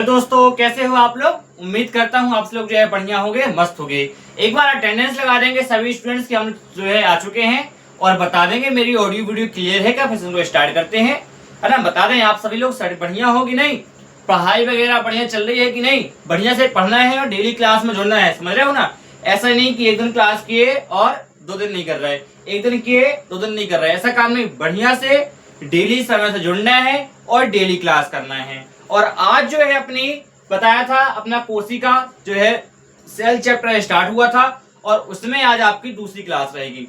तो दोस्तों कैसे हो आप लोग। उम्मीद करता हूँ आप लोग जो है बढ़िया होंगे, मस्त होंगे। एक बार अटेंडेंस लगा देंगे सभी स्टूडेंट्स की, हम जो है आ चुके हैं, और बता देंगे मेरी ऑडियो वीडियो क्लियर है क्या, फिर इसको स्टार्ट करते हैं। है ना, बता दें आप सभी लोग बढ़िया हो कि नहीं, पढ़ाई वगैरह बढ़िया चल रही है कि नहीं। बढ़िया से पढ़ना है और डेली क्लास में जुड़ना है, समझ रहे हो ना। ऐसा नहीं कि एक दिन क्लास किए और 2 दिन नहीं कर रहे, एक दिन किए 2 दिन नहीं कर रहे, ऐसा काम नहीं। बढ़िया से डेली समय से जुड़ना है और डेली क्लास करना है। और आज जो है अपनी बताया था अपना कोशिका जो है सेल चैप्टर स्टार्ट हुआ था, और उसमें आज आपकी दूसरी क्लास रहेगी,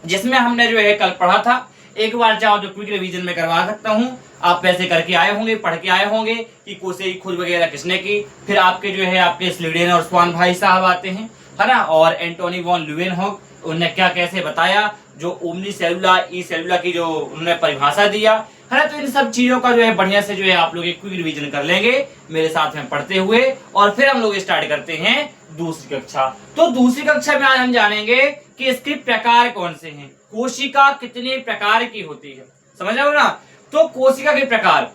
जिसमें हमने जो है कल पढ़ा था। एक बार चाहो जो क्विक रिवीजन में करवा सकता हूँ, आप वैसे करके आए होंगे, पढ़ के आए होंगे कि कोशिका की खोज वगैरह किसने की। फिर आपके जो है आपके स्लीडेन और स्वान भाई साहब आते हैं, है ना, और एंटोनी वॉन ल्यूवेनहॉक, उन्होंने क्या कैसे बताया, जो ओमनी सेलुला ई सेलुला की जो उन्होंने परिभाषा दिया, है ना। तो इन सब चीजों का जो है बढ़िया से जो है आप लोग एक क्विक रिवीजन कर लेंगे मेरे साथ में पढ़ते हुए, और फिर हम लोग स्टार्ट करते हैं दूसरी कक्षा। तो दूसरी कक्षा में आज हम जानेंगे कि इसके प्रकार कौन से हैं, कोशिका कितने प्रकार की होती है, समझ रहे हो ना। तो कोशिका के प्रकार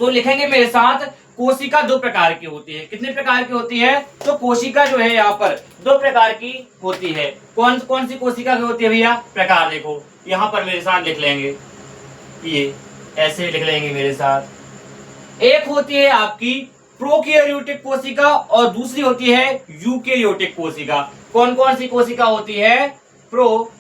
तो लिखेंगे मेरे साथ, कोशिका 2 प्रकार की होती है। कितने प्रकार की होती है, तो कोशिका जो है यहाँ पर 2 प्रकार की होती है। कौन कौन सी कोशिका की होती है भैया, प्रकार देखो यहाँ पर मेरे साथ लिख लेंगे, ये ऐसे लिख लेंगे मेरे साथ। एक होती है आपकी प्रोकैरियोटिक कोशिका और दूसरी होती है यूकैरियोटिक कोशिका। कौन कौन सी कोशिका होती है, प्रोकैरियोटिक,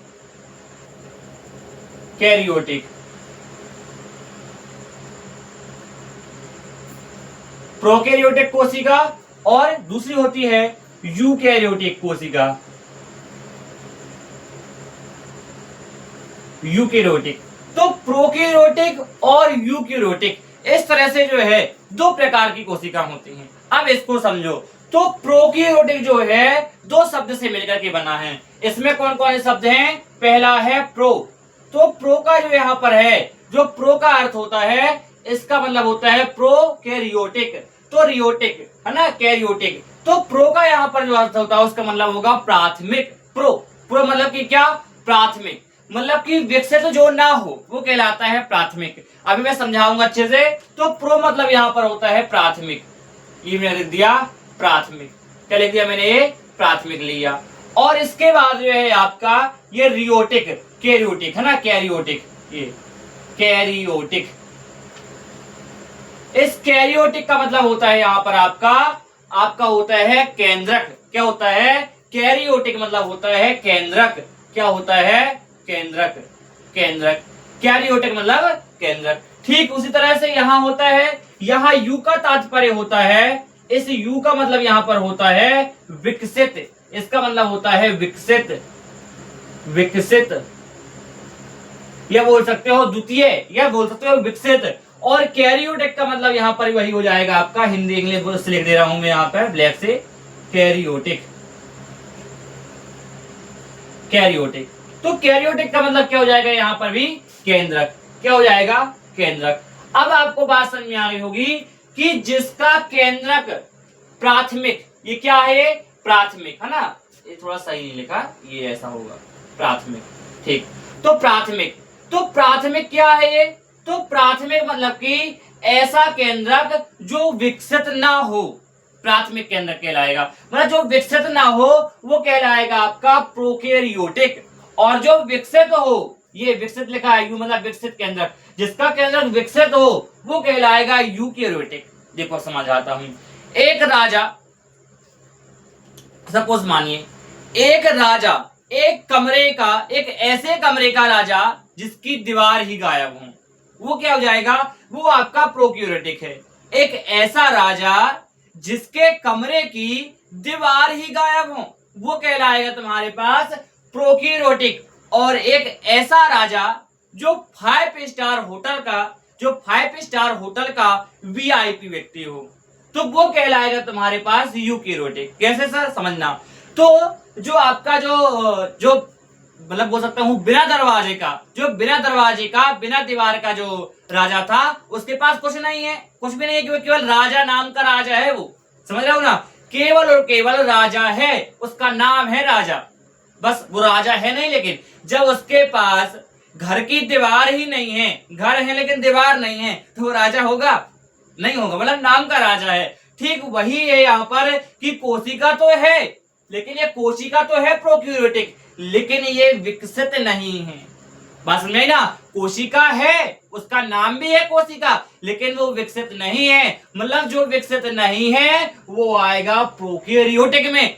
प्रोकैरियोटिक कोशिका, और दूसरी होती है यूकैरियोटिक कोशिका, यूकैरियोटिक। तो प्रोकैरियोटिक और यूकैरियोटिक इस तरह से जो है 2 प्रकार की कोशिका होती हैं। अब इसको समझो, तो प्रोकैरियोटिक जो है 2 शब्द से मिलकर के बना है। इसमें कौन कौन से शब्द हैं, पहला है प्रो, तो प्रो का जो यहाँ पर है, जो प्रो का अर्थ होता है, इसका मतलब होता है प्रोकैरियोटिक, तो रियोटिक है ना, कैरियोटिक। तो प्रो का यहाँ पर जो अर्थ होता है उसका मतलब होगा प्राथमिक। प्रो प्रो मतलब कि क्या, प्राथमिक, मतलब कि विकसित जो ना हो वो कहलाता है प्राथमिक। अभी मैं समझाऊंगा अच्छे से। तो प्रो मतलब यहाँ पर होता है प्राथमिक, ये मैंने लिख दिया प्राथमिक, क्या लिख दिया मैंने, ये प्राथमिक लिया। और इसके बाद जो है आपका ये रियोटिक, कैरियोटिक है ना, कैरियोटिक, ये कैरियोटिक। इस कैरियोटिक का मतलब होता है यहाँ पर आपका होता है केंद्रक। क्या होता है, कैरियोटिक मतलब होता है केंद्रक। क्या होता है, केंद्रक, केंद्रक। कैरियोटिक मतलब केंद्रक। ठीक उसी तरह से यहाँ होता है, यहाँ यू का तात्पर्य होता है, इस यू का मतलब यहाँ पर होता है विकसित, इसका मतलब होता है विकसित, विकसित, यह बोल सकते हो द्वितीय, यह बोल सकते हो विकसित। और कैरियोटिक का मतलब यहाँ पर वही हो जाएगा आपका, हिंदी इंग्लिश लिख दे रहा हूं मैं यहाँ पर ब्लैक से, कैरियोटिक, कैरियोटिक। तो कैरियोटिक का मतलब क्या हो जाएगा यहाँ पर भी, केंद्रक। क्या हो जाएगा, केंद्रक। अब आपको बात समझ में आ गई होगी कि जिसका केंद्रक प्राथमिक, ये क्या है, प्राथमिक है ना, ये थोड़ा सही नहीं लिखा, ये ऐसा होगा प्राथमिक, ठीक। तो प्राथमिक, तो प्राथमिक क्या है ये, तो प्राथमिक मतलब कि ऐसा केंद्रक जो विकसित ना हो, प्राथमिक केंद्रक कहलाएगा। मतलब जो विकसित ना हो वो कहलाएगा आपका प्रोकैरियोटिक, और जो विकसित हो, ये विकसित लिखा है यू मतलब विकसित केंद्रक, जिसका केंद्रक विकसित हो वो कहलाएगा यूकैरियोटिक। देखो समझाता हूं, एक राजा, सपोज मानिए एक राजा, एक कमरे का, एक ऐसे कमरे का राजा जिसकी दीवार ही गायब हो, वो क्या हो जाएगा, वो आपका प्रोकैरियोटिक है। एक ऐसा राजा जिसके कमरे की दीवार ही गायब हो, वो कहलाएगा तुम्हारे पास प्रोकैरियोटिक। और एक ऐसा राजा जो 5 स्टार होटल का, जो 5 स्टार होटल का वीआईपी व्यक्ति हो, तो वो कहलाएगा तुम्हारे पास यूकैरियोटिक। कैसे सर, समझना। तो जो आपका जो मतलब बोल सकता हूं बिना दरवाजे का, जो बिना दरवाजे का, बिना दीवार का जो राजा था, उसके पास कुछ नहीं है, कुछ भी नहीं है, केवल राजा नाम का राजा है वो, समझ रहे हो ना। केवल और केवल राजा है, उसका नाम है राजा, बस वो राजा है नहीं। लेकिन जब उसके पास घर की दीवार ही नहीं है, घर है लेकिन दीवार नहीं है, तो वो राजा होगा? नहीं होगा, मतलब नाम का राजा है। ठीक वही है यहाँ पर कि कोशिका तो है, लेकिन ये कोशिका तो है प्रोक्यूरेटिक, लेकिन ये विकसित नहीं है। बात समझ में आई ना? कोशिका है, उसका नाम भी है कोशिका, लेकिन वो विकसित नहीं है। मतलब जो विकसित नहीं है वो आएगा प्रोकैरियोटिक में।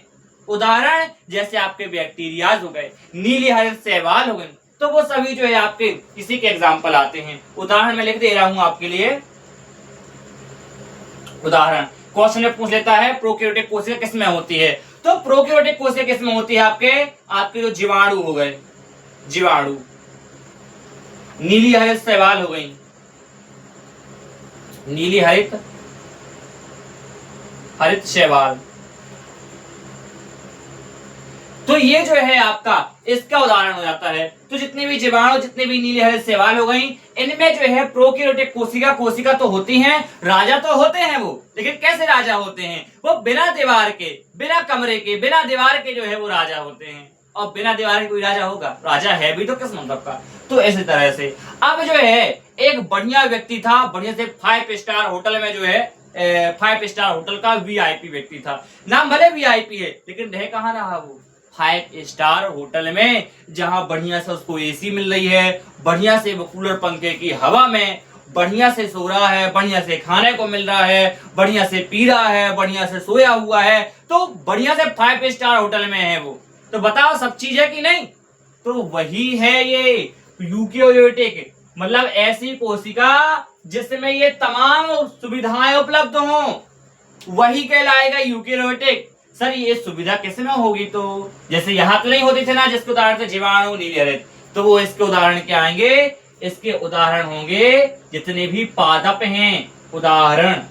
उदाहरण जैसे आपके बैक्टीरियाज हो गए, नीली हरित शैवाल हो गए, तो वो सभी जो है आपके किसी के एग्जाम्पल आते हैं। उदाहरण मैं लिख दे रहा हूं आपके लिए। उदाहरण क्वेश्चन में पूछ लेता है प्रोकैरियोटिक कोशिका किसमें होती है, तो प्रोकैरियोटिक कोशिका किसमें होती है? आपके जो जीवाणु हो गए, जीवाणु, नीली हरित शैवाल हो गई, नीली हरित शैवाल, तो ये जो है आपका इसका उदाहरण हो जाता है। तो जितने भी जीवाणु, जितने भी नीली हरित शैवाल हो गई, इनमें जो है प्रोकैरियोटिक कोशिका तो होती हैं, राजा तो होते हैं वो, लेकिन कैसे राजा होते हैं? वो बिना दीवार के, बिना कमरे के, बिना दीवार के जो है वो राजा होते हैं। और बिना दीवार के कोई राजा होगा? राजा है भी तो किस मतलब का? तो इसी तरह से अब जो है एक बढ़िया व्यक्ति था, बढ़िया से 5 स्टार होटल में जो है 5 स्टार होटल का वीआईपी व्यक्ति था। नाम भले वीआईपी है, लेकिन रह कहाँ रहा वो? 5 स्टार होटल में, जहां बढ़िया से उसको एसी मिल रही है, बढ़िया से वो कूलर पंखे की हवा में बढ़िया से सो रहा है, बढ़िया से खाने को मिल रहा है, बढ़िया से पी रहा है, बढ़िया से सोया हुआ है, तो बढ़िया से 5 स्टार होटल में है वो। तो बताओ सब चीज है कि नहीं? तो वही है ये यूकेरियोटिक, मतलब ऐसी कोशिका जिसमें ये तमाम सुविधाएं उपलब्ध हो, वही कहलाएगा यूकेरियोटिक। सर ये सुविधा किसमें होगी? तो जैसे यहाँ तो नहीं होती थी ना, जिसके उदाहरण थे जीवाणु, नीली हरित, तो वो इसके उदाहरण क्या आएंगे? इसके उदाहरण होंगे जितने भी पादप हैं, उदाहरण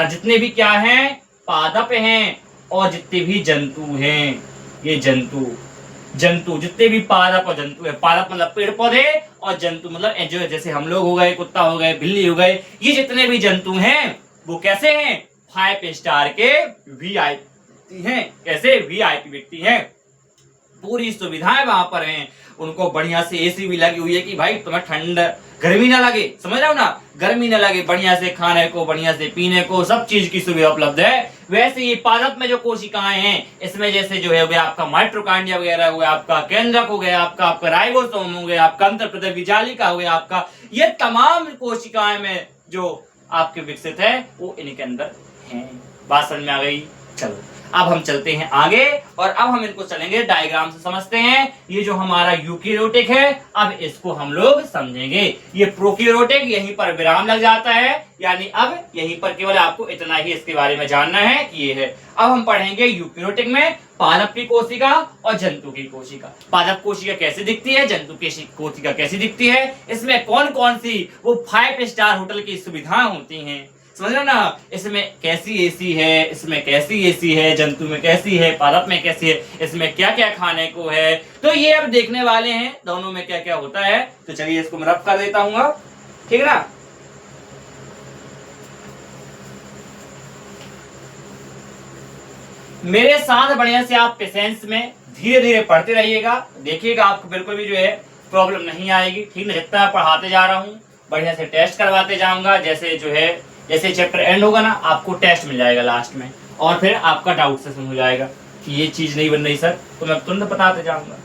जितने भी क्या हैं? पादप हैं, और जितने भी जंतु हैं, ये जंतु जितने भी पादप और जंतु है, पादप मतलब पेड़ पौधे, और जंतु मतलब जो जैसे हम लोग हो गए, कुत्ता हो गए, बिल्ली हो गए, ये जितने भी जंतु हैं वो कैसे हैं? 5 स्टार के वीआईपी हैं। कैसे? वीआईपी व्यक्ति हैं, पूरी सुविधाएं वहां पर हैं, उनको बढ़िया से एसी भी लगी हुई है कि भाई तुम्हें ठंड गर्मी ना लगे, समझ रहे हो ना, गर्मी ना लगे, बढ़िया से खाने को, बढ़िया से पीने को, सब चीज की सुविधा उपलब्ध है। वैसे ये पादप में जो कोशिकाएं हैं, इसमें जैसे जो है आपका माइटोकॉन्ड्रिया वगैरह हो गया, आपका केंद्रक हो गया, आपका राइबोसोम हो गया, आपका अंतःपृथक जालिका हो गया, आपका ये तमाम कोशिकाएं में जो आपके विकसित है वो इनके अंदर हैं। बात समझ में आ गई? चलो अब हम चलते हैं आगे, और अब हम इनको चलेंगे डायग्राम से समझते हैं। ये जो हमारा यूकेरियोटिक है, अब इसको हम लोग समझेंगे। ये प्रोकैरियोटिक यहीं पर विराम लग जाता है, यानी अब यहीं पर केवल आपको इतना ही इसके बारे में जानना है कि ये है। अब हम पढ़ेंगे यूकेरियोटिक में पादप की कोशिका और जंतु की कोशिका। पादप कोशिका कैसे दिखती है, जंतु की कोशिका कैसी दिखती है, इसमें कौन कौन सी वो 5 स्टार होटल की सुविधाएं होती हैं, समझ रहे हो ना? इसमें कैसी एसी है, इसमें कैसी एसी है, जंतु में कैसी है, पादप में कैसी है, इसमें क्या क्या खाने को है, तो ये अब देखने वाले हैं दोनों में क्या क्या होता है। तो चलिए इसको मैं रब कर देता हूँ, ठीक है ना? मेरे साथ बढ़िया से आप पेशेंस में धीरे धीरे पढ़ते रहिएगा, देखिएगा आपको बिल्कुल भी जो है प्रॉब्लम नहीं आएगी, ठीक ना? जितना पढ़ाते जा रहा हूँ बढ़िया से टेस्ट करवाते जाऊंगा, जैसे जो है जैसे चैप्टर एंड होगा ना, आपको टेस्ट मिल जाएगा लास्ट में, और फिर आपका डाउट सेशन हो जाएगा कि ये चीज नहीं बन रही सर, तो मैं तुरंत बताते जाऊंगा।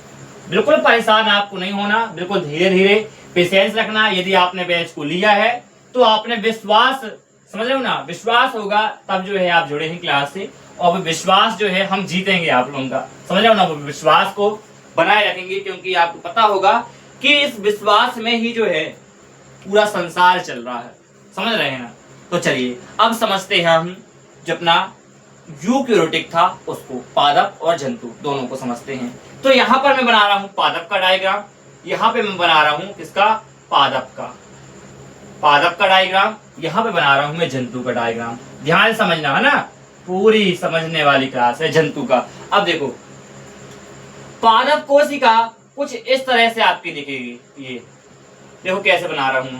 बिल्कुल परेशान आपको नहीं होना, बिल्कुल धीरे धीरे पेशेंस रखना। यदि आपने बैच को लिया है तो आपने विश्वास, समझ रहे हो ना, विश्वास होगा तब जो है आप जुड़े हैं क्लास से, और विश्वास जो है हम जीतेंगे आप लोगों का, समझ रहे हो ना, वो विश्वास को बनाए रखेंगे, क्योंकि आपको पता होगा कि इस विश्वास में ही जो है पूरा संसार चल रहा है, समझ रहे हैं ना? तो चलिए अब समझते हैं हम जो अपना यूकेरियोटिक था उसको, पादप और जंतु दोनों को समझते हैं। तो यहाँ पर मैं बना रहा हूँ पादप का डायग्राम, यहाँ पे मैं बना रहा हूँ किसका? पादप का डायग्राम, यहाँ पे बना रहा हूँ मैं जंतु का डायग्राम। ध्यान समझना है ना, पूरी समझने वाली क्लास है जंतु का। अब देखो पादप कोशिका कुछ इस तरह से आपकी दिखेगी, ये देखो कैसे बना रहा हूं,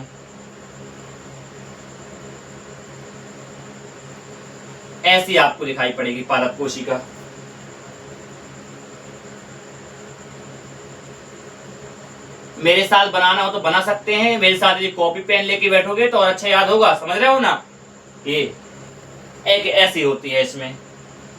ऐसी आपको दिखाई पड़ेगी पादप कोशिका। मेरे साथ बनाना हो तो बना सकते हैं, मेरे साथ ये कॉपी पेन लेके बैठोगे तो और अच्छा याद होगा, समझ रहे हो ना। ये एक ऐसी होती है इसमें,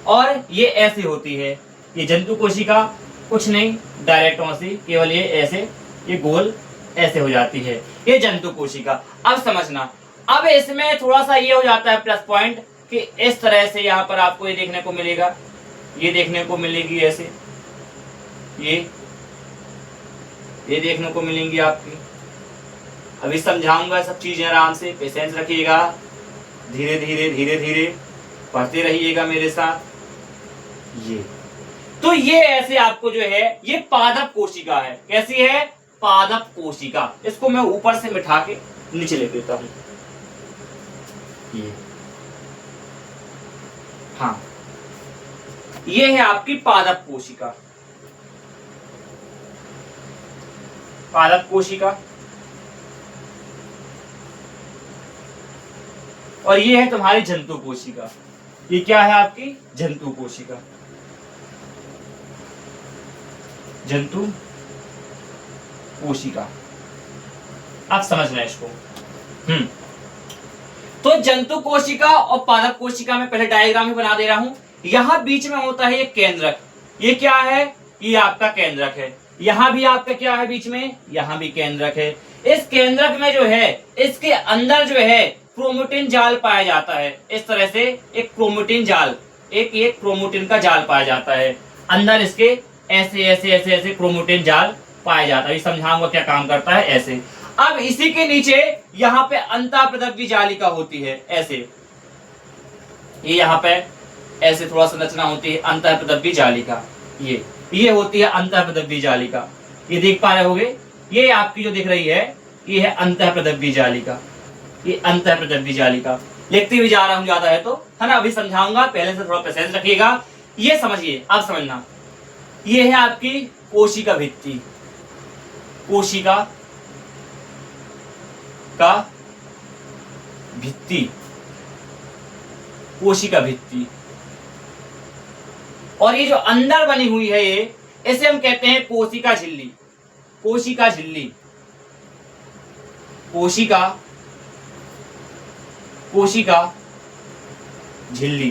और ये ऐसी होती है। ये जंतु कोशिका कुछ नहीं, डायरेक्ट सी, केवल ये ऐसे, ये गोल ऐसे हो जाती है, ये जंतु कोशिका। अब समझना, अब इसमें थोड़ा सा ये हो जाता है प्लस पॉइंट कि इस तरह से यहाँ पर आपको ये देखने को मिलेगा, ये देखने को मिलेगी ऐसे, ये देखने को मिलेंगी आपकी। अभी समझाऊंगा सब चीजें, आराम से पेशेंस रखिएगा, धीरे धीरे धीरे धीरे पढ़ते रहिएगा मेरे साथ। ये ऐसे आपको जो है ये पादप कोशिका है। कैसी है? पादप कोशिका। इसको मैं ऊपर से मिटा के नीचे ले देता हूं। ये हाँ, ये है आपकी पादप कोशिका। पादप कोशिका, और ये है तुम्हारी जंतु कोशिका। ये क्या है आपकी? जंतु कोशिका, जंतु कोशिका। आप समझना इसको। तो जंतु कोशिका और पादप कोशिका में पहले डायग्राम ही बना दे रहा हूं। यहां बीच में होता है ये केंद्रक। ये क्या है? ये आपका केंद्रक है। यहां भी आपका क्या है बीच में? यहां भी केंद्रक है। इस केंद्रक में जो है, इसके अंदर जो है क्रोमेटिन जाल पाया जाता है। इस तरह से एक क्रोमेटिन जाल, एक क्रोमेटिन का जाल पाया जाता है अंदर इसके। ऐसे ऐसे ऐसे ऐसे क्रोमेटिन जाल पाया जाता है। समझाऊंगा क्या काम करता है ऐसे। अब इसी के नीचे यहाँ पे अंतःप्रदव्य जालिका होती है। ऐसे ये यहाँ पे ऐसे थोड़ा संरचना होती है, अंतःप्रदव्य जालिका। ये होती है अंतःप्रदव्य जालिका। ये देख पा रहे होगे, ये आपकी जो दिख रही है ये है अंतःप्रदव्य जालिका। ये अंतःप्रदव्य जालिका लिखते हुए जा रहा हूं ज्यादा है तो, है ना। अभी समझाऊंगा, पहले से थोड़ा पेशेंस रखिएगा। ये समझिए, आप समझना। ये है आपकी कोशिका भित्ति, कोशिका का भित्ति, कोशिका भित्ति। और ये जो अंदर बनी हुई है ये, इसे हम कहते हैं कोशिका झिल्ली। कोशिका झिल्ली, कोशिका झिल्ली,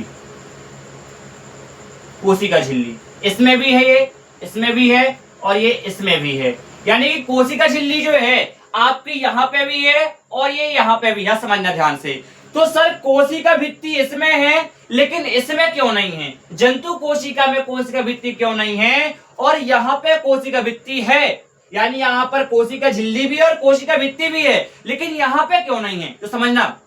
कोशिका झिल्ली। इसमें भी है ये, इसमें भी है, और ये इसमें भी है। यानी कि कोशिका झिल्ली जो है आपकी यहाँ पे भी है और ये यहाँ पे भी है। समझना ध्यान से। तो सर कोशिका भित्ति इसमें है लेकिन इसमें क्यों नहीं है? जंतु कोशिका में कोशिका भित्ति क्यों नहीं है और यहाँ पे कोशिका भित्ति है? यानी यहाँ पर कोशिका झिल्ली भी है और कोशिका भित्ति भी है, लेकिन यहाँ पे क्यों नहीं है? तो समझना,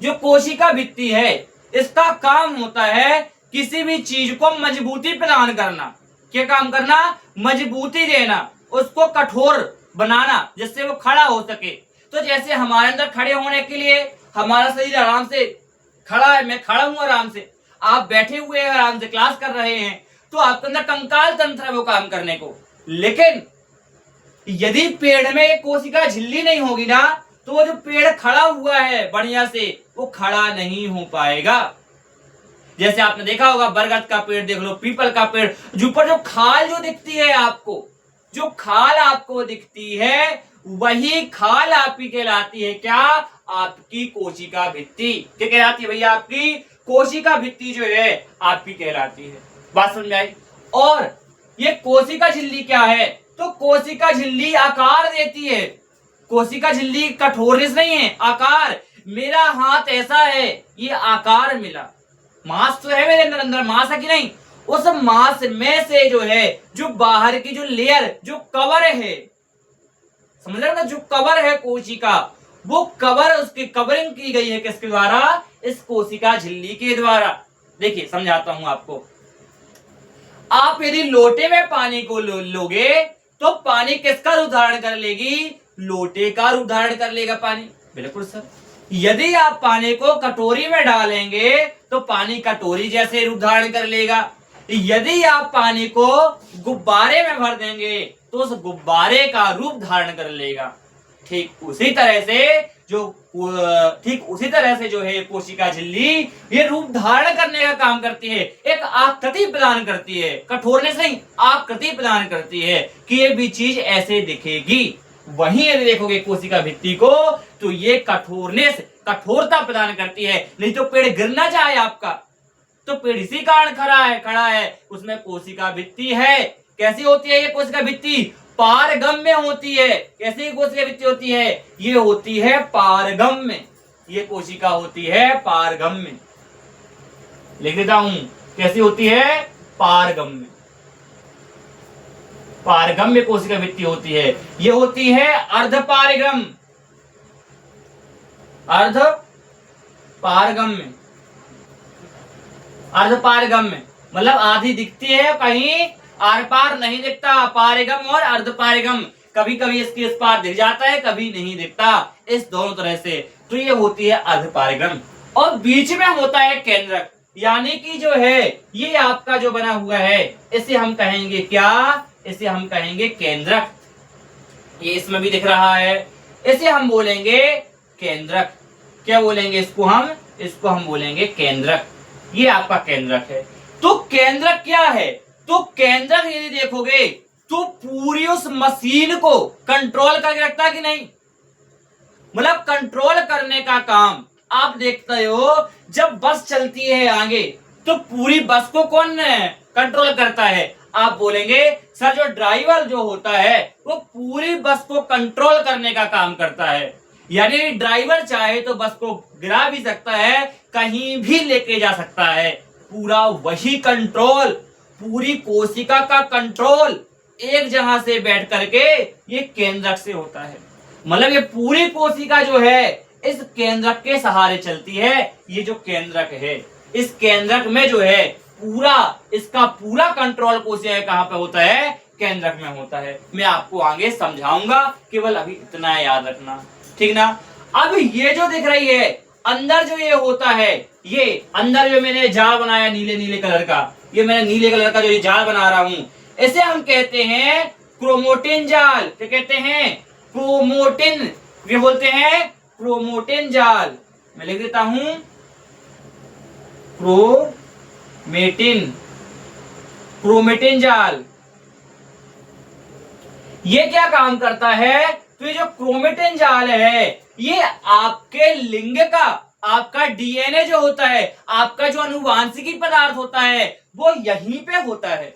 जो कोशिका भित्ति है इसका काम होता है किसी भी चीज को मजबूती प्रदान करना। क्या काम करना? मजबूती देना, उसको कठोर बनाना जिससे वो खड़ा हो सके। तो जैसे हमारे अंदर खड़े होने के लिए हमारा शरीर आराम से खड़ा है, मैं खड़ा हूं आराम से, आप बैठे हुए हैं आराम से क्लास कर रहे हैं, तो आपके अंदर कंकाल तंत्र है वो काम करने को। लेकिन यदि पेड़ में एक कोशिका झिल्ली नहीं होगी ना, तो वो जो पेड़ खड़ा हुआ है बढ़िया से वो खड़ा नहीं हो पाएगा। जैसे आपने देखा होगा बरगद का पेड़ देख लो, पीपल का पेड़, ऊपर जो खाल जो दिखती है आपको, जो खाल आपको दिखती है वही खाल आपकी कहलाती है क्या? आपकी कोशिका भित्ति। क्या कहलाती है भैया? आपकी कोशिका भित्ति जो है आपकी कहलाती है। बात समझ आई? और ये कोशिका झिल्ली क्या है? तो कोशिका झिल्ली आकार देती है। कोशिका झिल्ली कठोरनेस नहीं है, आकार। मेरा हाथ ऐसा है, ये आकार मिला। मांस तो है मेरे अंदर, अंदर मांस है कि नहीं? उस मांस में से जो है, जो बाहर की जो लेयर, जो कवर है, समझ रहे हो ना, जो कवर है कोशिका, वो कवर, उसकी कवरिंग की गई है किसके द्वारा? इस कोशिका झिल्ली के द्वारा। देखिए समझाता हूं आपको। आप यदि लोटे में पानी को लोगे तो पानी किसका रूप धारण कर लेगी? लोटे का रूप धारण कर लेगा पानी। बिल्कुल सर। यदि आप पानी को कटोरी में डालेंगे तो पानी कटोरी जैसे रूप धारण कर लेगा। यदि आप पानी को गुब्बारे में भर देंगे तो उस गुब्बारे का रूप धारण कर लेगा। ठीक उसी तरह से जो है कोशिका झिल्ली ये रूप धारण करने का काम करती है, एक आकृति प्रदान करती है, कठोरनेस नहीं आकृति प्रदान करती है कि ये भी चीज ऐसे दिखेगी। वहीं यदि देखोगे कोशिका भित्ति को तो ये कठोरता प्रदान करती है। नहीं तो पेड़ गिरना चाहे आपका तो पेड़ इसी कारण खड़ा है उसमें कोशिका भित्ति है। कैसी होती है ये कोशिका भित्ति? पारगम्य होती है। कैसी कोशिका भित्ति होती है? ये होती है पारगम्य। ये कोशिका होती है पारगम्य। लिख देता हूं कैसी होती है? पारगम्य। पारगम्य कोशिका भित्ति होती है। ये होती है अर्धपारगम्य। अर्धपारगम्य मतलब आधी दिखती है, कहीं आर पार नहीं दिखता। पारगम और अर्धपारगम, कभी कभी इसके इस पार दिख जाता है, कभी नहीं दिखता, इस दोनों तरह से। तो ये होती है अर्धपारगम। और बीच में होता है केंद्रक, यानी कि जो है ये आपका जो बना हुआ है इसे हम कहेंगे क्या? इसे हम कहेंगे केंद्रक। ये इसमें भी दिख रहा है, इसे हम बोलेंगे केंद्रक। क्या बोलेंगे इसको हम बोलेंगे केंद्रक। ये आपका केंद्रक है। तो केंद्रक क्या है? तो केंद्रक यदि देखोगे तो पूरी उस मशीन को कंट्रोल करके रखता है कि नहीं? मतलब कंट्रोल करने का काम आप देखते हो, जब बस चलती है आगे तो पूरी बस को कौन कंट्रोल करता है? आप बोलेंगे सर जो ड्राइवर जो होता है वो पूरी बस को कंट्रोल करने का काम करता है। यानी ड्राइवर चाहे तो बस को गिरा भी सकता है, कहीं भी लेके जा सकता है। पूरा वही कंट्रोल, पूरी कोशिका का कंट्रोल एक जगह से बैठ करके ये केंद्रक से होता है। मतलब ये पूरी कोशिका जो है इस केंद्रक के सहारे चलती है। ये जो केंद्रक है, इस केंद्रक में जो है इसका पूरा कंट्रोल कोशिका कहां पे होता है? केंद्रक में होता है। मैं आपको आगे समझाऊंगा, केवल अभी इतना याद रखना, ठीक ना? अब ये जो दिख रही है अंदर जो ये होता है, ये अंदर जो मैंने जाल बनाया नीले कलर का, ये मैंने नीले कलर का जो ये जाल बना रहा हूं, इसे हम कहते हैं क्रोमोटिन जाल। क्या कहते हैं? क्रोमोटिन। ये बोलते हैं क्रोमोटिन जाल। मैं लिख देता हूं क्रोमेटिन जाल। ये क्या काम करता है? तो ये जो क्रोमेटिन जाल है ये आपके लिंग का, आपका डीएनए जो होता है, आपका जो आनुवांशिकी पदार्थ होता है वो यहीं पे होता है।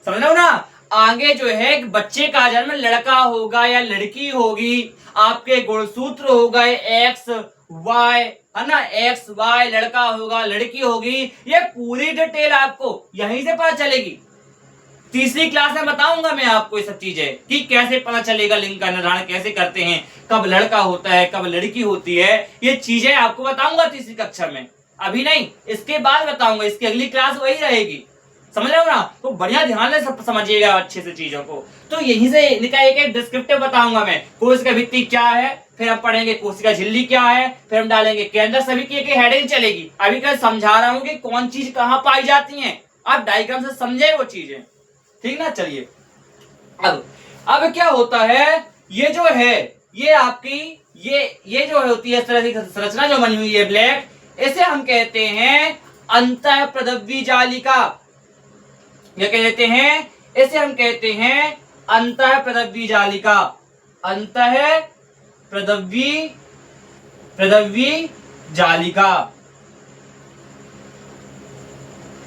समझ रहे हो ना? आगे जो है बच्चे का जन्म लड़का होगा या लड़की होगी, आपके गुणसूत्र होगा एक्स वाई, है ना? एक्स वाई, लड़का होगा लड़की होगी, ये पूरी डिटेल आपको यहीं से पता चलेगी। तीसरी क्लास में बताऊंगा मैं आपको ये सब चीजें कि कैसे पता चलेगा लिंग का निर्धारण कैसे करते हैं, कब लड़का होता है कब लड़की होती है, ये चीजें आपको बताऊंगा तीसरी कक्षा में। अभी नहीं, इसके बाद बताऊंगा, इसकी अगली क्लास वही रहेगी। समझ रहे हो ना? तो बढ़िया ध्यान से समझिएगा अच्छे से चीजों को। तो यहीं से इनका एक डिस्क्रिप्टिव बताऊंगा मैं। कोशिका भित्ति क्या है, फिर हम पढ़ेंगे कोशिका झिल्ली क्या है, फिर हम डालेंगे केंद्र, सभी की एक हेडिंग चलेगी। अभी कल समझा रहा हूँ कि कौन चीज कहाँ पाई जाती है, आप डायग्राम से समझे वो चीजें, ठीक ना? चलिए अब क्या होता है, ये जो है ये आपकी ये जो होती है इस तरह की संरचना जो बनी हुई है ब्लैक, इसे हम कहते हैं अंतःप्रदव्य जालिका। क्या कहते हैं? इसे हम कहते हैं अंतःप्रदव्य जालिका। अंतःप्रदव्य जालिका।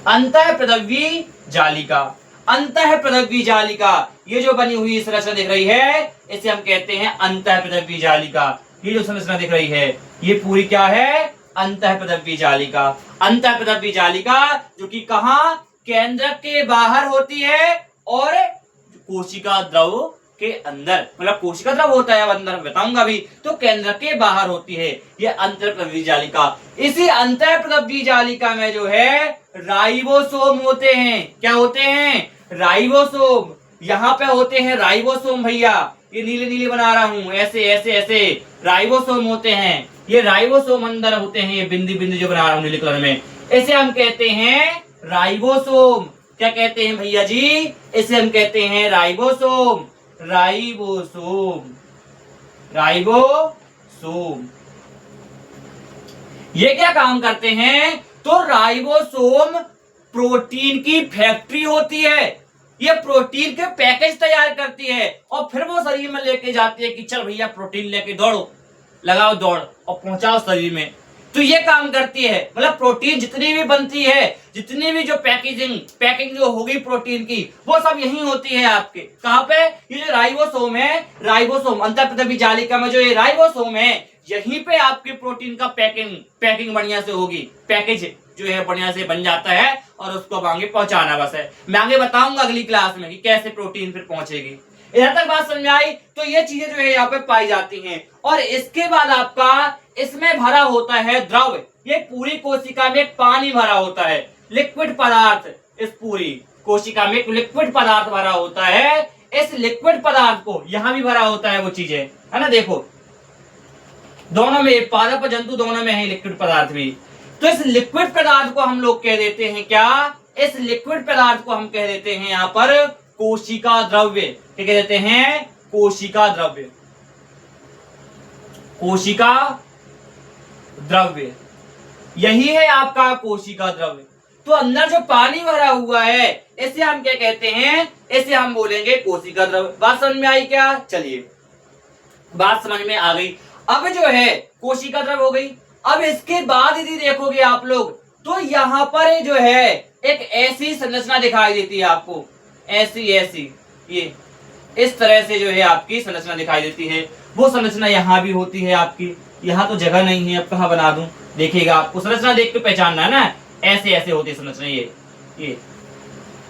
अंतःप्रदव्य जालिका। अंतःप्रदव्य जालिका, ये जो बनी हुई संरचना दिख रही है इसे हम कहते हैं अंतःप्रदव्य जालिका। ये जो संरचना दिख रही है ये पूरी क्या है? अंतःप्रदव्य जालिका। अंतःप्रदव्य जालिका जो कि कहां? केंद्रक के बाहर होती है और कोशिका द्रव के अंदर, मतलब कोशिका द्रव होता है अंदर बताऊंगा अभी, तो केंद्रक के बाहर होती है ये अंतःप्रदव्य जालिका। इसी अंतःप्रदव्य जालिका में जो है राइबोसोम होते हैं। क्या होते हैं? राइबोसोम। यहाँ पे होते हैं राइबोसोम भैया, ये नीले बना रहा हूं, ऐसे ऐसे ऐसे राइबोसोम होते हैं। ये राइबोसोम अंदर होते हैं, ये बिंदी जो बना रहा हूं नीले कलर में, इसे हम कहते हैं राइबोसोम। क्या कहते हैं भैया जी? इसे हम कहते हैं राइबोसोम। राइबोसोम। राइबोसोम। ये क्या काम करते हैं? तो राइबोसोम प्रोटीन की फैक्ट्री होती है। ये प्रोटीन के पैकेज तैयार करती है और फिर वो शरीर में लेके जाती है कि चल भैया प्रोटीन लेके दौड़ो, लगाओ दौड़ और पहुंचाओ शरीर में। तो ये काम करती है, मतलब प्रोटीन जितनी भी बनती है, जितनी भी जो पैकिंग जो होगी प्रोटीन की, वो सब यही होती है आपके। कहाँ पे? ये जो राइबोसोम है, राइबोसोम अंतःप्रद्रव्य जालिका में जो ये राइबोसोम है, यहीं पे आपके प्रोटीन का पैकिंग बढ़िया से होगी, पैकेज जो है बढ़िया से बन जाता है और उसको आगे पहुंचाना बस है। मैं आगे बताऊंगा अगली क्लास में कि कैसे प्रोटीन फिर पहुंचेगी। इधर तक बात समझ में आई? तो ये चीजें जो है यहाँ पे पाई जाती हैं। और इसके बाद आपका इसमें भरा होता है द्रव। ये पूरी कोशिका में पानी भरा होता है, लिक्विड पदार्थ। इस पूरी कोशिका में लिक्विड पदार्थ भरा होता है। इस लिक्विड पदार्थ को यहाँ भी भरा होता है वो चीजें, है ना। देखो दोनों में, पादप और जंतु दोनों में है लिक्विड पदार्थ भी। तो इस लिक्विड पदार्थ को हम लोग कह देते हैं क्या? इस लिक्विड पदार्थ को हम कह देते हैं यहाँ पर कोशिका द्रव्य। क्या कह देते हैं? कोशिका द्रव्य। कोशिका द्रव्य यही है आपका कोशिका द्रव्य। तो अंदर जो पानी भरा हुआ है इसे हम क्या कहते हैं? इसे हम बोलेंगे कोशिका द्रव्य। बात समझ में आई क्या? चलिए बात समझ में आ गई। अब जो है कोशिका द्रव्य हो गई। अब इसके बाद यदि देखोगे आप लोग तो यहाँ पर जो है एक ऐसी संरचना दिखाई देती है आपको, ऐसी ये इस तरह से जो है आपकी संरचना दिखाई देती है। वो संरचना यहाँ भी होती है आपकी। यहाँ तो जगह नहीं है, अब कहाँ बना दूं? देखिएगा आपको संरचना देख के पहचानना है ना। ऐसे होती है संरचना, ये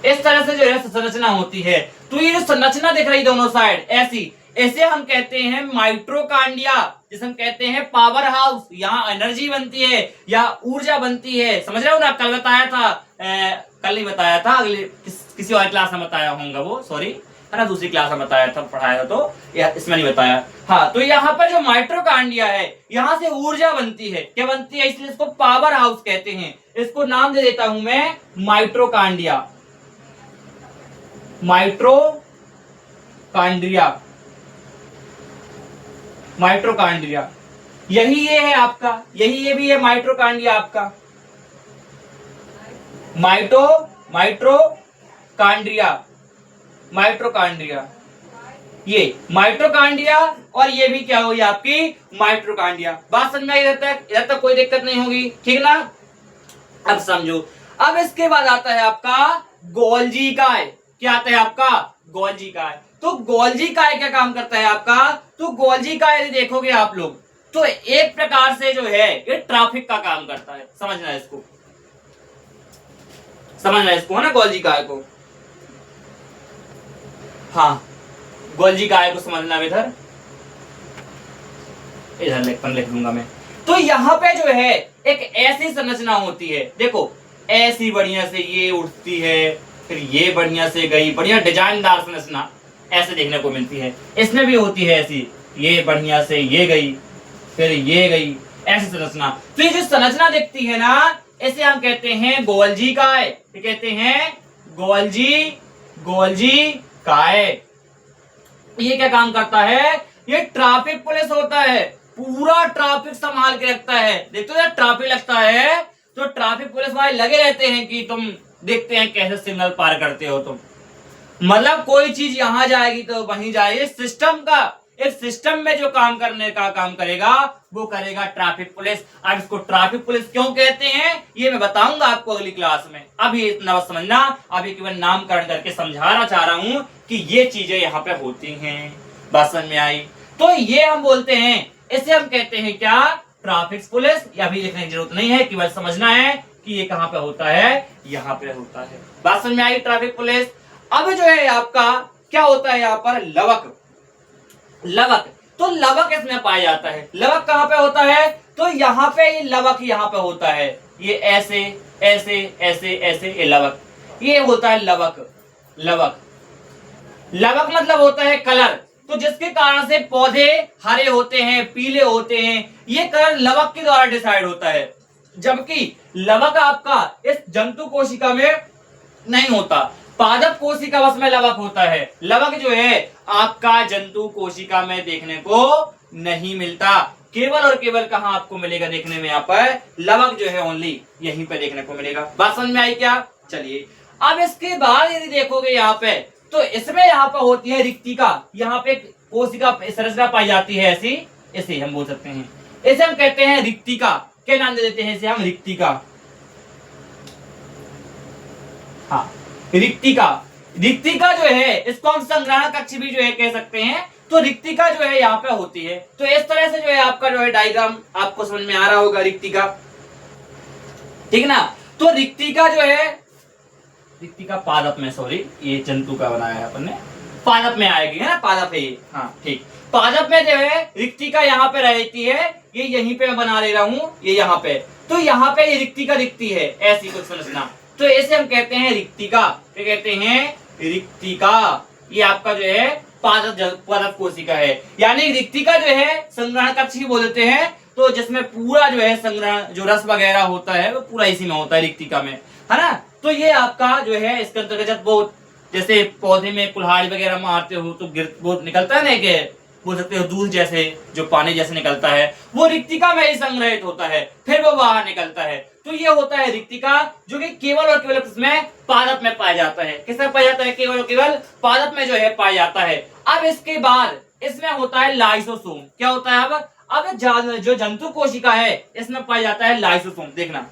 इस तरह से जो है संरचना होती है। तो ये जो संरचना दिख रही दोनों साइड ऐसी, इसे हम कहते हैं माइटोकांड्रिया, जिसे हम कहते हैं पावर हाउस। यहाँ एनर्जी बनती है या ऊर्जा बनती है। समझ रहे हो ना? कल बताया था, कल नहीं बताया था, अगले किसी और क्लास में बताया होगा वो, सॉरी, है ना, दूसरी क्लास में बताया था, पढ़ाया था, तो इसमें नहीं बताया। हाँ, तो यहाँ पर जो माइटोकांड्रिया है, यहाँ से ऊर्जा बनती है। क्या बनती है? इसलिए इसको पावर हाउस कहते हैं। इसको नाम दे देता हूं मैं माइटोकांड्रिया। माइटोकांड्रिया यही ये है आपका, यही ये भी है माइटोकांड्रिया आपका। माइटोकांड्रिया ये माइटोकांड्रिया और ये भी क्या हुई आपकी माइटोकांड्रिया। बात समझ में आई? इधर तक कोई दिक्कत नहीं होगी, ठीक ना? अब समझो। अब इसके बाद आता है आपका गोल्जी काय। क्या आता है आपका? गोल्जी काय। तो गोल्जी काय क्या काम करता है आपका? तो गोल्जी काय यदि देखोगे आप लोग तो एक प्रकार से जो है ये ट्रैफिक का काम करता है। समझना है इसको, है ना, गोल्जी काय को। हाँ, गोल्जी काय को समझना। इधर लिख दूंगा मैं। तो यहाँ पे जो है एक ऐसी संरचना होती है, देखो ऐसी बढ़िया से ये उठती है, फिर ये बढ़िया से गई, बढ़िया डिजाइनदार संरचना ऐसे देखने को मिलती है। इसमें भी होती है ऐसी, ये बढ़िया से ये गई, फिर ये गई, ऐसी संरचना। तो ये जो संरचना दिखती है ना, इसे हम कहते हैं गोल्जी काय। ये कहते हैं गोल्जी काय। ये क्या काम करता है? ये ट्रैफिक पुलिस होता है, पूरा ट्रैफिक संभाल के रखता है। देखते हो ट्रैफिक लगता है तो ट्रैफिक पुलिस वाले लगे रहते हैं कि तुम देखते हैं कैसे सिग्नल पार करते हो तुम। मतलब कोई चीज यहां जाएगी तो वहीं जाएगी। सिस्टम का, एक सिस्टम में जो काम करने का काम करेगा वो करेगा ट्रैफिक पुलिस। अब इसको ट्रैफिक पुलिस क्यों कहते हैं ये मैं बताऊंगा आपको अगली क्लास में। अभी इतना बस समझना, अभी केवल नामकरण करके समझाना चाह रहा हूं कि ये चीजें यहाँ पे होती हैं। बात समझ में आई? तो ये हम बोलते हैं, इसे हम कहते हैं क्या? Traffic police. या भी लिखने की जरूरत नहीं है, केवल समझना है कि ये कहाँ पे होता है, यहाँ पे होता है। बात समझ में आई? Traffic police. अब जो है आपका क्या होता है यहाँ पर? लवक। तो लवक इसमें पाया जाता है। लवक कहाँ पे होता है? तो यहाँ पे ये लवक यहाँ पे होता है। ये ऐसे ऐसे ऐसे ऐसे ये लवक, ये होता है लवक मतलब होता है कलर। तो जिसके कारण से पौधे हरे होते हैं, पीले होते हैं, ये कलर लवक के द्वारा डिसाइड होता है। जबकि लवक आपका इस जंतु कोशिका में नहीं होता, पादप कोशिका बस में लवक होता है। लवक जो है आपका जंतु कोशिका में देखने को नहीं मिलता। केवल और केवल कहां आपको मिलेगा देखने में, यहाँ पर लवक जो है ओनली यहीं पे देखने को मिलेगा। बात समझ में आई क्या? चलिए अब इसके बाद यदि देखोगे यहाँ पे, तो इसमें यहाँ पर होती है रिक्तिका। यहाँ पे कोशिका संरचना पाई जाती है ऐसी, इसे हम बोल सकते हैं, इसे हम कहते हैं रिक्तिका। क्या नाम दे देते हैं इसे हम? रिक्तिका। हाँ, रिक्तिका। रिक्तिका जो है इसको हम संग्रहण कक्ष भी जो है कह सकते हैं। तो रिक्तिका जो है यहाँ पे होती है। तो इस तरह से जो है आपका जो है डायग्राम आपको समझ में आ रहा होगा रिक्तिका, ठीक ना। तो रिक्तिका जो है, रिक्तिका पादप में, सॉरी ये जंतु का बनाया है अपन ने, पादप में आएगी, है ना, पादप है ये, हाँ ठीक। पादप में जो है रिक्तिका यहाँ पे रहती है, ये यहीं पे मैं बना ले रहा हूँ, ये यहाँ पे। तो यहाँ पे ये रिक्तिका दिखती है ऐसी कुछ संरचना, तो इसे हम कहते हैं रिक्तिका। क्या कहते हैं? रिक्तिका। ये आपका जो है पादप कोशिका है। यानी रिक्तिका जो है संग्रहण कक्ष ही बोल देते हैं। तो जिसमें पूरा जो है संग्रहण, जो रस वगैरह होता है वो पूरा इसी में होता है, रिक्तिका में, है ना। तो ये आपका जो है इसके अंतर्गत जब वो जैसे पौधे में कुल्हाड़ी वगैरह मारते हो तो वो निकलता है ना, कि बोल सकते हो दूध जैसे, जो पानी जैसे निकलता है, वो रिक्तिका में ही संग्रहित होता है, फिर वो बाहर निकलता है। तो ये होता है रिक्तिका, जो कि केवल और केवल इसमें पादप में पाया जाता है। किसमें पाया जाता है? केवल और केवल पादप में जो है पाया जाता है। अब इसके बाद इसमें होता है लाइसोसोम। क्या होता है? अब जो जंतु कोशिका है इसमें पाया जाता है लाइसोसोम। देखना,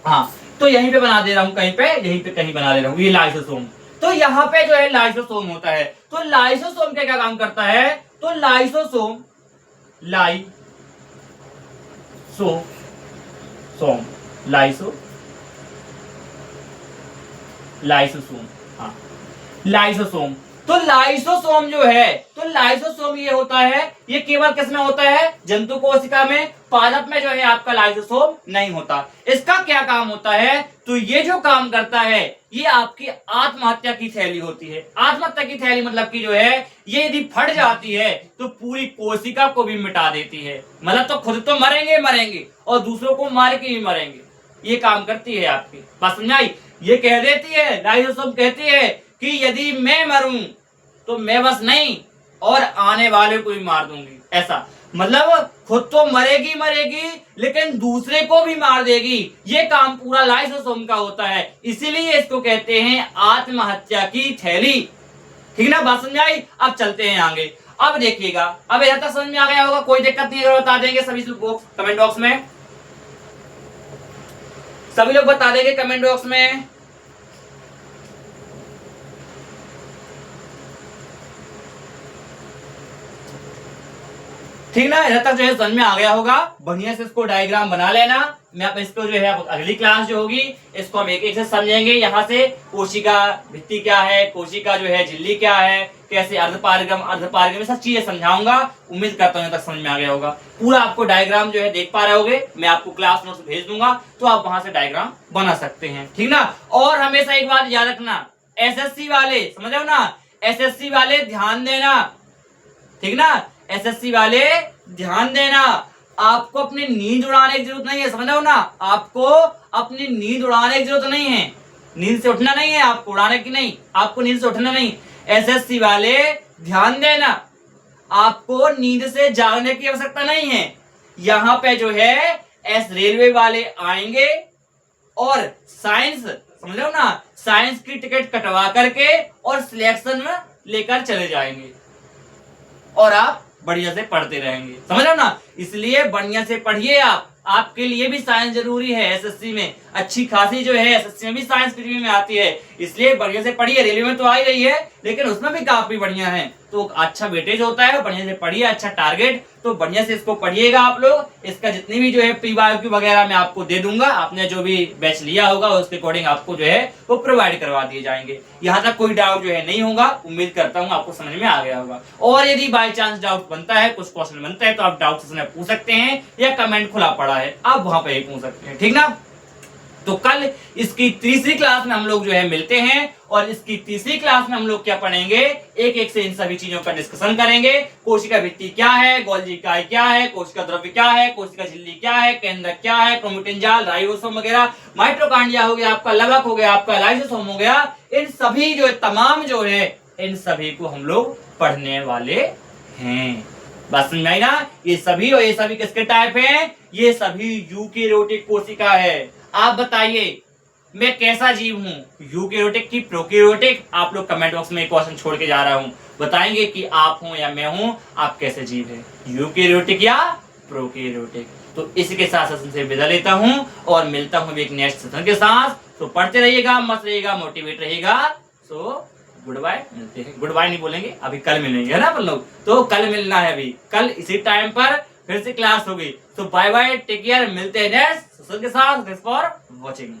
हाँ, तो यहीं पे बना दे रहा हूं, कहीं पे, यहीं पे कहीं बना दे रहा हूं, ये लाइसोसोम। तो यहाँ पे जो है लाइसोसोम होता है। तो लाइसोसोम क्या काम करता है? तो लाइसोसोम, लाइसोसोम, हाँ, लाइसोसोम। तो लाइसोसोम जो है, तो लाइसोसोम ये होता है, ये केवल किसमें होता है? जंतु कोशिका में। पादप में जो है आपका लाइसोसोम नहीं होता। इसका क्या काम होता है? तो ये जो काम करता है, ये आपकी आत्महत्या की थैली होती है। आत्महत्या की थैली मतलब कि जो है, ये यदि फट जाती है तो पूरी कोशिका को भी मिटा देती है। मतलब तो खुद तो मरेंगे और दूसरों को मार के भी मरेंगे, ये काम करती है आपकी। बात समझ आई? ये कह देती है, लाइसोसोम कहती है कि यदि मैं मरूं तो मैं बस नहीं, और आने वाले को भी मार दूंगी। ऐसा मतलब खुद तो मरेगी लेकिन दूसरे को भी मार देगी। ये काम पूरा लाइसोसोम का होता है, इसीलिए इसको कहते हैं आत्महत्या की थैली। ठीक ना, बात समझ आई? अब चलते हैं आगे। अब देखिएगा, अब यहाँ तक समझ में आ गया होगा, कोई दिक्कत नहीं है, बता देंगे सभी लोग कमेंट बॉक्स में, सभी लोग बता देंगे कमेंट बॉक्स में। ठीक ना, यहाँ तक जो है समझ में आ गया होगा। बढ़िया से इसको डायग्राम बना लेना। मैं अब इसको जो है अगली क्लास जो होगी इसको हम एक एक से समझेंगे। यहाँ से कोशिका भित्ति क्या है, कोशिका जो है झिल्ली क्या है, कैसे अर्धपारगम सब चीजें समझाऊंगा। उम्मीद करता हूँ तक समझ में आ गया होगा। पूरा आपको डायग्राम जो है देख पा रहे होगे, मैं आपको क्लास नोट्स भेज दूंगा तो आप वहां से डायग्राम बना सकते हैं। ठीक ना, और हमेशा एक बात याद रखना, एसएससी वाले समझ रहे हो ना, एसएससी वाले ध्यान देना, ठीक ना, एसएससी वाले ध्यान देना। आपको अपनी नींद उड़ाने की जरूरत नहीं है, समझ रहे हो ना, आपको अपनी नींद उड़ाने की जरूरत नहीं है। नींद से उठना नहीं है आपको, उड़ाने की नहीं, आपको नींद से उठना नहीं। एसएससी वाले ध्यान देना, आपको नींद से जागने की आवश्यकता नहीं है। यहाँ पे जो है एस रेलवे वाले आएंगे और साइंस, समझ रहे हो ना, साइंस की टिकट कटवा करके और सिलेक्शन में लेकर चले जाएंगे और आप बढ़िया से पढ़ते रहेंगे। समझ रहे हो ना, इसलिए बढ़िया से पढ़िए। आपके लिए भी साइंस जरूरी है। एसएससी में अच्छी खासी जो है, एसएससी में भी साइंस पृथ्वी में आती है, इसलिए बढ़िया से पढ़िए। रेलवे में तो आ ही रही है लेकिन उसमें भी काफी बढ़िया है, तो अच्छा वेटेज होता है। बढ़िया से पढ़िए, अच्छा टारगेट, तो बढ़िया से इसको पढ़िएगा आप लोग। इसका जितनी भी जो है प्रीवाइक्यू वगैरह मैं आपको दे दूंगा, आपने जो भी बैच लिया होगा उसके अकॉर्डिंग आपको जो है वो प्रोवाइड करवा दिए जाएंगे। यहाँ तक कोई डाउट जो है नहीं होगा। उम्मीद करता हूँ आपको समझ में आ गया होगा। और यदि बाई चांस डाउट बनता है, कुछ क्वेश्चन बनता है, तो आप डाउट से पूछ सकते हैं, या कमेंट खुला पड़ा है आप वहां पे पूछ सकते हैं। ठीक ना, तो कल इसकी तीसरी क्लास में हम लोग जो है मिलते हैं और इसकी तीसरी क्लास में हम लोग क्या पढ़ेंगे, एक एक से इन सभी चीजों का डिस्कशन करेंगे। कोशिका भित्ति क्या है, गोल्जी इकाई क्या है, कोशिका द्रव्य क्या है, कोशिका झिल्ली क्या है, केंद्रक क्या है, क्रोमेटिन जाल, राइबोसोम वगैरह, माइटोकॉन्ड्रिया हो गया आपका, लवक हो गया आपका, लाइसोसोम हो गया, इन सभी जो तमाम जो है इन सभी को हम लोग पढ़ने वाले हैं। बात समझ में आई ना? ये सभी और ये सभी किसके टाइप हैं? ये सभी यूकेरियोटिक कोशिका है। आप बताइए मैं कैसा जीव हूं, यूकेरियोटिक की प्रोकैरियोटिक? आप लोग कमेंट बॉक्स में एक क्वेश्चन छोड़ के जा रहा हूं, बताएंगे कि आप हो या मैं हूं, आप कैसे जीव है, यूकेरियोटिक या प्रोकैरियोटिक? तो इसके साथ सेशन से विदा लेता हूं और मिलता हूं एक नेक्स्ट सेशन के साथ। तो पढ़ते रहिएगा, मस्त रहिएगा, मोटिवेट रहिएगा। सो गुड बाय, मिलते हैं। गुड बाय नहीं बोलेंगे, अभी कल मिलेंगे, है ना अपन लोग? तो कल मिलना है, अभी कल इसी टाइम पर फिर से क्लास होगी। तो बाय बाय, टेक केयर, मिलते हैं नेक्स्ट सेशन के साथ। Thanks for watching.